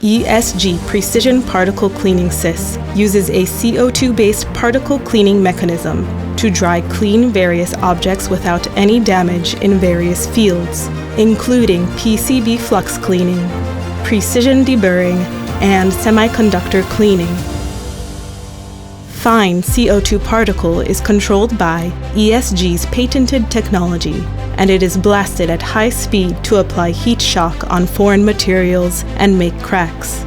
ESG Precision Particle Cleaning SIS uses a CO2-based particle cleaning mechanism to dry clean various objects without any damage in various fields, including PCB flux cleaning, precision deburring, and semiconductor cleaning. Fine CO2 particle is controlled by ESG's patented technology, and it is blasted at high speed to apply heat shock on foreign materials and make cracks.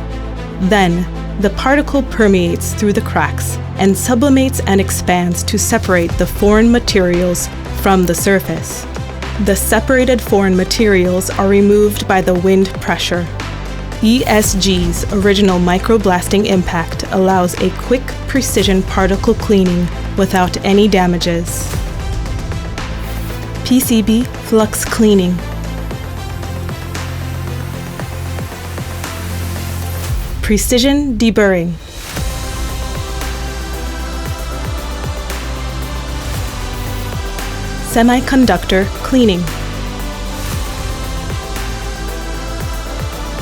Then, the particle permeates through the cracks and sublimates and expands to separate the foreign materials from the surface. The separated foreign materials are removed by the wind pressure. ESG's original microblasting impact allows a quick precision particle cleaning without any damages. PCB flux cleaning. Precision deburring. Semiconductor cleaning.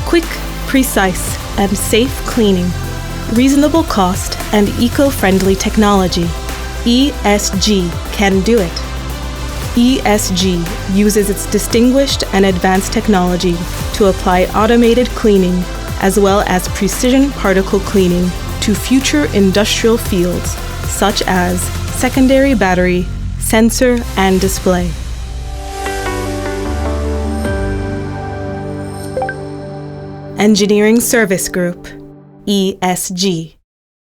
Quick, precise, and safe cleaning. Reasonable cost and eco-friendly technology. ESG can do it. ESG uses its distinguished and advanced technology to apply automated cleaning as well as precision particle cleaning to future industrial fields such as secondary battery, sensor, and display. Engineering Service Group, ESG.